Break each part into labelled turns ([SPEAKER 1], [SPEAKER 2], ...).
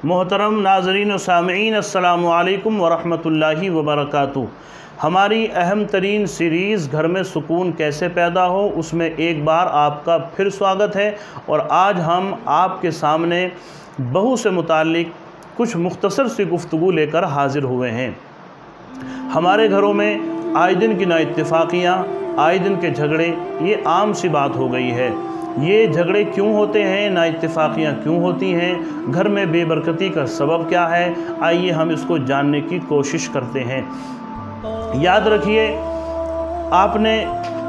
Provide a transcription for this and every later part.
[SPEAKER 1] मोहतरम नाज़रीन व सामईन, अस्सलामु अलैकुम व रहमतुल्लाहि व बरकातुहू। हमारी अहम तरीन सीरीज़ घर में सुकून कैसे पैदा हो, उसमें एक बार आपका फिर स्वागत है। और आज हम आपके सामने बहू से मुताल्लिक़ कुछ मुख्तसर सी गुफ्तगू लेकर हाज़िर हुए हैं। हमारे घरों में आए दिन की नाइत्तेफाकियाँ, आए दिन के झगड़े, ये आम सी बात हो गई है। ये झगड़े क्यों होते हैं, नाइत्तेफाकियाँ क्यों होती हैं, घर में बेबरकती का सबब क्या है, आइए हम इसको जानने की कोशिश करते हैं। याद रखिए, आपने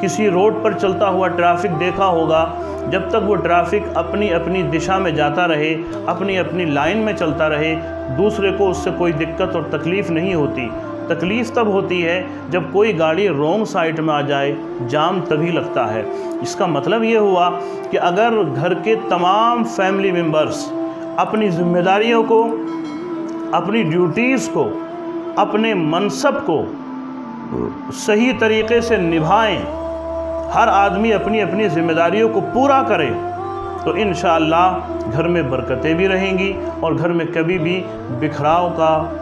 [SPEAKER 1] किसी रोड पर चलता हुआ ट्रैफिक देखा होगा। जब तक वो ट्रैफिक अपनी अपनी दिशा में जाता रहे, अपनी अपनी लाइन में चलता रहे, दूसरे को उससे कोई दिक्कत और तकलीफ़ नहीं होती। तकलीफ़ तब होती है जब कोई गाड़ी रॉन्ग साइड में आ जाए, जाम तभी लगता है। इसका मतलब ये हुआ कि अगर घर के तमाम फैमिली मेम्बर्स अपनी ज़िम्मेदारियों को, अपनी ड्यूटीज़ को, अपने मनसब को सही तरीक़े से निभाएं, हर आदमी अपनी अपनी ज़िम्मेदारियों को पूरा करे, तो इंशाअल्लाह घर में बरकतें भी रहेंगी और घर में कभी भी बिखराव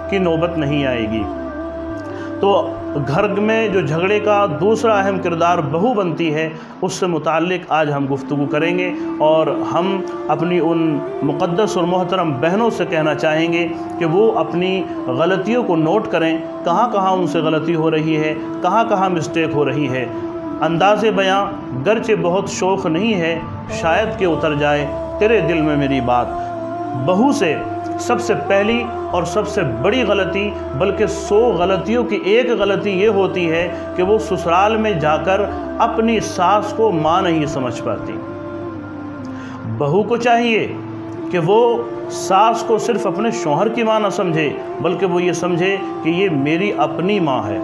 [SPEAKER 1] की नौबत नहीं आएगी। तो घर में जो झगड़े का दूसरा अहम किरदार बहू बनती है, उससे मुताल्लिक़ आज हम गुफ्तगू करेंगे। और हम अपनी उन मुक़द्दस और मोहतरम बहनों से कहना चाहेंगे कि वो अपनी गलतियों को नोट करें, कहाँ कहाँ उनसे गलती हो रही है, कहाँ कहाँ मिस्टेक हो रही है। अंदाज़े बयां गर्चे बहुत शौक़ नहीं है, शायद कि उतर जाए तेरे दिल में मेरी बात। बहू से सबसे पहली और सबसे बड़ी गलती, बल्कि 100 गलतियों की एक गलती ये होती है कि वो ससुराल में जाकर अपनी सास को माँ नहीं समझ पाती। बहू को चाहिए कि वो सास को सिर्फ अपने शौहर की माँ न समझे, बल्कि वो ये समझे कि ये मेरी अपनी माँ है।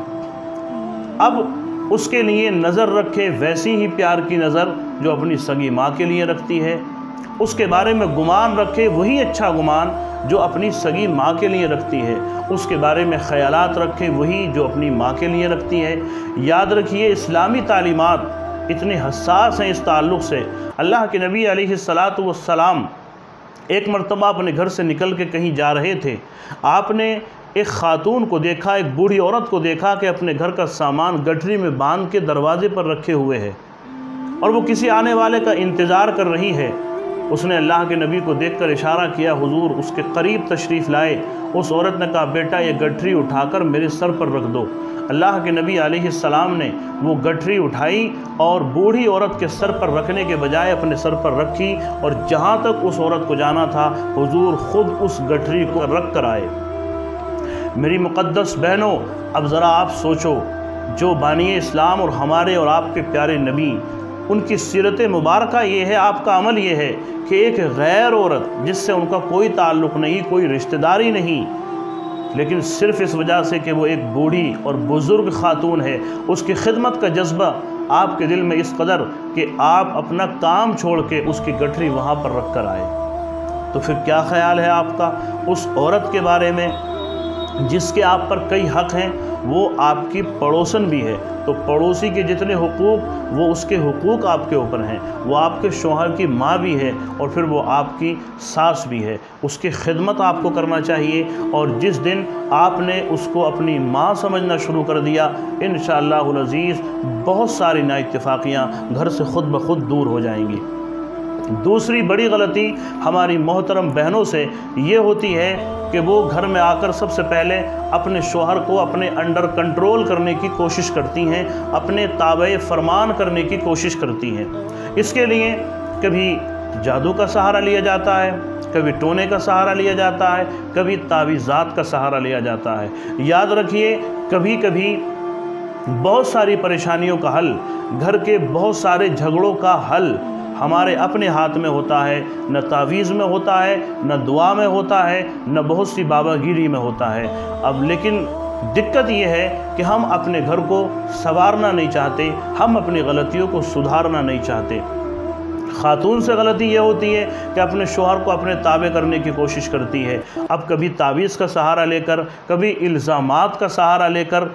[SPEAKER 1] अब उसके लिए नज़र रखे वैसी ही प्यार की नज़र जो अपनी सगी माँ के लिए रखती है। उसके बारे में गुमान रखे वही अच्छा गुमान जो अपनी सगी माँ के लिए रखती है। उसके बारे में ख़यालात रखे वही जो अपनी माँ के लिए रखती है। याद रखिए, इस्लामी तालीमात इतने हसास हैं इस ताल्लुक़ से। अल्लाह के नबी अलैहिस्सलातु वस्सलाम एक मरतबा अपने घर से निकल के कहीं जा रहे थे। आपने एक ख़ातून को देखा, एक बूढ़ी औरत को देखा कि अपने घर का सामान गठरी में बांध के दरवाज़े पर रखे हुए है और वो किसी आने वाले का इंतज़ार कर रही है। उसने अल्लाह के नबी को देखकर इशारा किया, हुजूर उसके करीब तशरीफ़ लाए। उस औरत ने कहा, बेटा ये गठरी उठाकर मेरे सर पर रख दो। अल्लाह के नबी अलैहिस्सलाम ने वो गठरी उठाई और बूढ़ी औरत के सर पर रखने के बजाय अपने सर पर रखी, और जहाँ तक उस औरत को जाना था, हुजूर ख़ुद उस गठरी को रख कर आए। मेरी मुक़द्दस बहनों, अब ज़रा आप सोचो, जो बानी इस्लाम और हमारे और आपके प्यारे नबी, उनकी सीरत मुबारका ये है, आपका अमल ये है कि एक गैर औरत जिससे उनका कोई ताल्लुक़ नहीं, कोई रिश्तेदारी नहीं, लेकिन सिर्फ़ इस वजह से कि वो एक बूढ़ी और बुज़ुर्ग ख़ातून है, उसकी खिदमत का जज्बा आपके दिल में इस कदर कि आप अपना काम छोड़ के उसकी गठरी वहाँ पर रख कर आए। तो फिर क्या ख़याल है आपका उस औरत के बारे में जिसके आप पर कई हक़ हैं? वो आपकी पड़ोसन भी है, तो पड़ोसी के जितने हुकूक, वो उसके हुकूक आपके ऊपर हैं। वो आपके शौहर की माँ भी है और फिर वो आपकी सास भी है। उसकी खिदमत आपको करना चाहिए, और जिस दिन आपने उसको अपनी माँ समझना शुरू कर दिया, इंशाअल्लाहुल अज़ीज़ बहुत सारी नाइत्तेफाकियाँ घर से ख़ुद ब खुद दूर हो जाएंगी। दूसरी बड़ी गलती हमारी मोहतरम बहनों से ये होती है कि वो घर में आकर सबसे पहले अपने शौहर को अपने अंडर कंट्रोल करने की कोशिश करती हैं, अपने ताबे फरमान करने की कोशिश करती हैं। इसके लिए कभी जादू का सहारा लिया जाता है, कभी टोने का सहारा लिया जाता है, कभी तावीज़ात का सहारा लिया जाता है। याद रखिए, कभी कभी बहुत सारी परेशानियों का हल, घर के बहुत सारे झगड़ों का हल हमारे अपने हाथ में होता है। न तावीज़ में होता है, न दुआ में होता है, न बहुत सी बाबागिरी में होता है। अब लेकिन दिक्कत ये है कि हम अपने घर को संवारना नहीं चाहते, हम अपनी गलतियों को सुधारना नहीं चाहते। ख़ातून से गलती ये होती है कि अपने शौहर को अपने ताबे करने की कोशिश करती है। अब कभी तावीज़ का सहारा लेकर, कभी इल्ज़ामात का सहारा लेकर,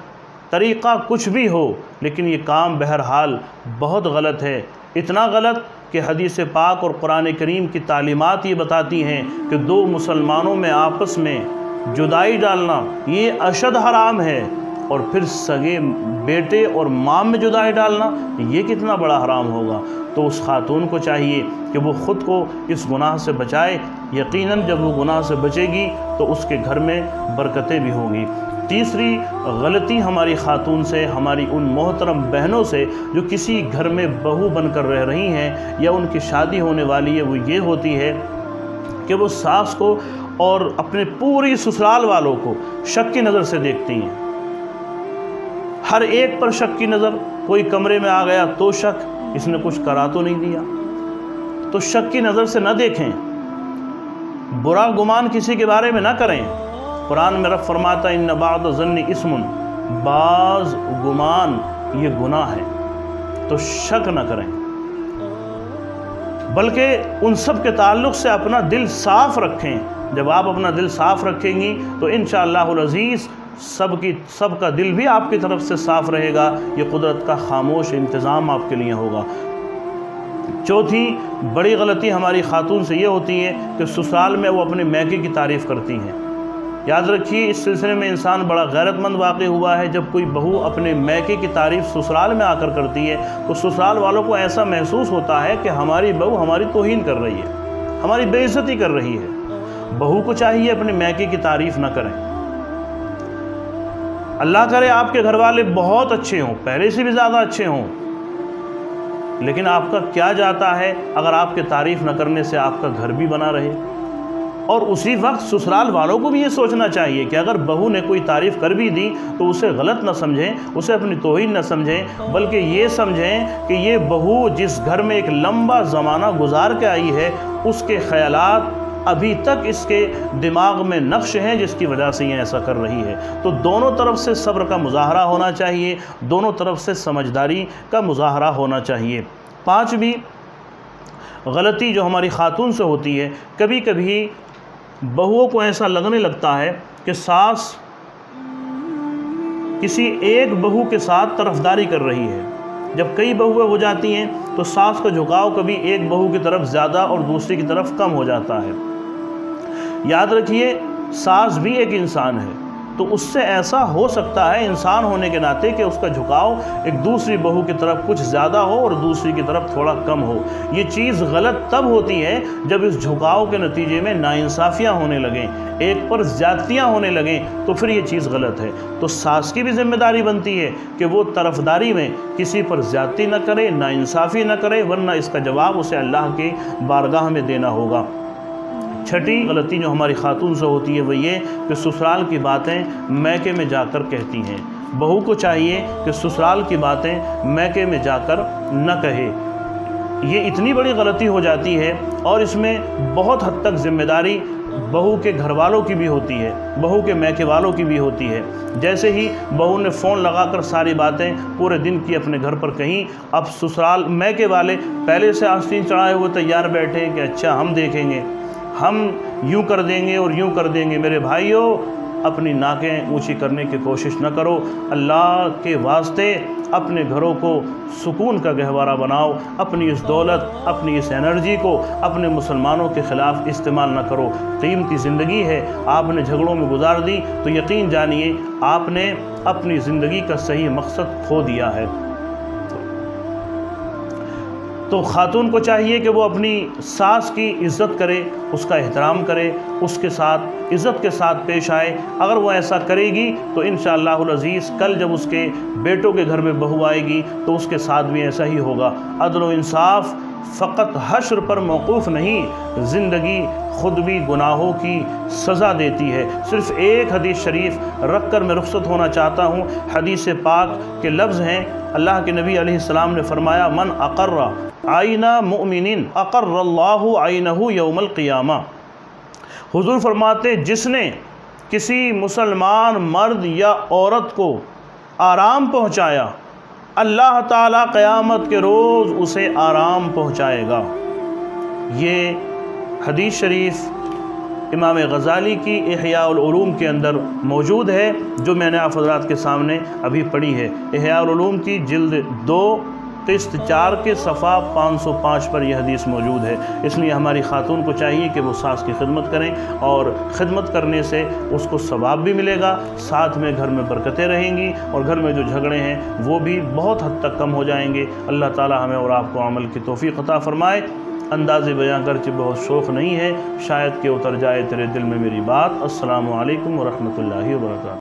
[SPEAKER 1] तरीक़ा कुछ भी हो, लेकिन ये काम बहरहाल बहुत गलत है। इतना गलत कि हदीस पाक और कुरान करीम की तालीमात ये बताती हैं कि दो मुसलमानों में आपस में जुदाई डालना ये अशद हराम है, और फिर सगे बेटे और माँ में जुदाई डालना ये कितना बड़ा हराम होगा। तो उस खातून को चाहिए कि वो ख़ुद को इस गुनाह से बचाए। यकीनन जब वो गुनाह से बचेगी तो उसके घर में बरकतें भी होंगी। तीसरी गलती हमारी खातून से, हमारी उन मोहतरम बहनों से जो किसी घर में बहू बनकर रह रही हैं या उनकी शादी होने वाली है, वो ये होती है कि वो सास को और अपने पूरी ससुराल वालों को शक की नज़र से देखती हैं। हर एक पर शक की नज़र, कोई कमरे में आ गया तो शक, इसने कुछ करा तो नहीं दिया। तो शक की नज़र से न देखें, बुरा गुमान किसी के बारे में ना करें। कुरान में रब फरमाता है इन्न बाद ज़न्नी इस्मुन, बाज़ गुमान ये गुनाह है, तो शक न करें, बल्कि उन सब के ताल्लुक़ से अपना दिल साफ़ रखें। जब आप अपना दिल साफ़ रखेंगी तो इंशाअल्लाहुल अज़ीज़ सबका दिल भी आपकी तरफ से साफ़ रहेगा। ये कुदरत का खामोश इंतज़ाम आपके लिए होगा। चौथी बड़ी गलती हमारी खातून से ये होती है कि ससुराल में वो अपने मैके की तारीफ़ करती हैं। याद रखिए, इस सिलसिले में इंसान बड़ा गैरतमंद वाक़ई हुआ है। जब कोई बहू अपने मैके की तारीफ़ ससुराल में आकर करती है तो ससुराल वालों को ऐसा महसूस होता है कि हमारी बहू हमारी तौहीन कर रही है, हमारी बेइज्जती कर रही है। बहू को चाहिए अपने मैके की तारीफ़ न करें। अल्लाह करे आपके घर वाले बहुत अच्छे हों, पहले से भी ज़्यादा अच्छे हों, लेकिन आपका क्या जाता है अगर आपके तारीफ़ न करने से आपका घर भी बना रहे। और उसी वक्त ससुराल वालों को भी ये सोचना चाहिए कि अगर बहू ने कोई तारीफ़ कर भी दी तो उसे गलत न समझें, उसे अपनी तौहीन न समझें, बल्कि ये समझें कि ये बहू जिस घर में एक लंबा ज़माना गुजार के आई है उसके ख़यालात अभी तक इसके दिमाग में नक्श हैं जिसकी वजह से ये ऐसा कर रही है। तो दोनों तरफ से सब्र का मुज़ाहरा होना चाहिए, दोनों तरफ से समझदारी का मुज़ाहरा होना चाहिए। पाँचवीं गलती जो हमारी खातून से होती है, कभी कभी बहुओं को ऐसा लगने लगता है कि सास किसी एक बहू के साथ तरफदारी कर रही है। जब कई बहुएं हो जाती हैं तो सास का झुकाव कभी एक बहू की तरफ ज़्यादा और दूसरी की तरफ कम हो जाता है। याद रखिए, सास भी एक इंसान है, तो उससे ऐसा हो सकता है इंसान होने के नाते कि उसका झुकाव एक दूसरी बहू की तरफ कुछ ज़्यादा हो और दूसरी की तरफ थोड़ा कम हो। ये चीज़ गलत तब होती है जब इस झुकाव के नतीजे में नाइंसाफ़ियाँ होने लगें, एक पर ज़्यादतियाँ होने लगें, तो फिर ये चीज़ गलत है। तो सास की भी जिम्मेदारी बनती है कि वो तरफदारी में किसी पर ज़्यादती न करे, नाइंसाफ़ी न करे, वरना इसका जवाब उसे अल्लाह के बारगाह में देना होगा। छठी गलती जो हमारी खातून से होती है वो ये कि ससुराल की बातें मैके में जाकर कहती हैं। बहू को चाहिए कि ससुराल की बातें मैके में जाकर न कहे। ये इतनी बड़ी गलती हो जाती है और इसमें बहुत हद तक जिम्मेदारी बहू के घर वालों की भी होती है, बहू के मैके वालों की भी होती है। जैसे ही बहू ने फ़ोन लगाकर सारी बातें पूरे दिन की अपने घर पर कहीं, अब ससुराल मैके वाले पहले से आस्तीन चढ़ाए हुए तैयार बैठे कि अच्छा हम देखेंगे, हम यूं कर देंगे और यूं कर देंगे। मेरे भाइयों, अपनी नाकें ऊंची करने की कोशिश न करो। अल्लाह के वास्ते अपने घरों को सुकून का गहवारा बनाओ। अपनी इस दौलत, अपनी इस एनर्जी को अपने मुसलमानों के ख़िलाफ़ इस्तेमाल न करो। कीमती ज़िंदगी है, आपने झगड़ों में गुजार दी तो यकीन जानिए आपने अपनी ज़िंदगी का सही मकसद खो दिया है। तो ख़ातून को चाहिए कि वो अपनी सास की इज़्ज़त करे, उसका एहतराम करे, उसके साथ इज़्ज़त के साथ पेश आए। अगर वो ऐसा करेगी तो इंशाअल्लाहुल अज़ीज़ कल जब उसके बेटों के घर में बहू आएगी तो उसके साथ भी ऐसा ही होगा। अदल व इंसाफ फ़कत हश्र पर मौकूफ़ नहीं, ज़िंदगी ख़ुद भी गुनाहों की सज़ा देती है। सिर्फ़ एक हदीस शरीफ रख कर मैं रुख़्सत होना चाहता हूँ। हदीस पाक के लफ्ज़ हैं, अल्लाह के नबी अलैहिस्सलाम ने फरमाया, मन अक़र्रा आइना मुमिनिन अक़र्रल्लाहु आइनहु यौमल क़ियामा। हुज़ूर फरमाते, जिसने किसी मुसलमान मर्द या औरत को आराम पहुँचाया, अल्लाह ताला क़यामत के रोज़ उसे आराम पहुँचाएगा। ये हदीस शरीफ इमाम गज़ाली की इहयाउल उलूम के अंदर मौजूद है, जो मैंने आप हज़रात के सामने अभी पढ़ी है। इहयाउल उलूम की जिल्द 2 किस्त 4 के सफ़ा 505 पर यह हदीस मौजूद है। इसलिए हमारी खातून को चाहिए कि वो सास की खिदमत करें, और ख़िदमत करने से उसको सवाब भी मिलेगा, साथ में घर में बरकतें रहेंगी और घर में जो झगड़े हैं वो भी बहुत हद तक कम हो जाएंगे। अल्लाह ताला हमें और आपको अमल की तौफीक अता फ़रमाए। अंदाज़े बयां करके बहुत शौक़ नहीं है, शायद कि उतर जाए तेरे दिल में मेरी बात। अस्सलामु अलैकुम व रहमतुल्लाहि व बरकातहू।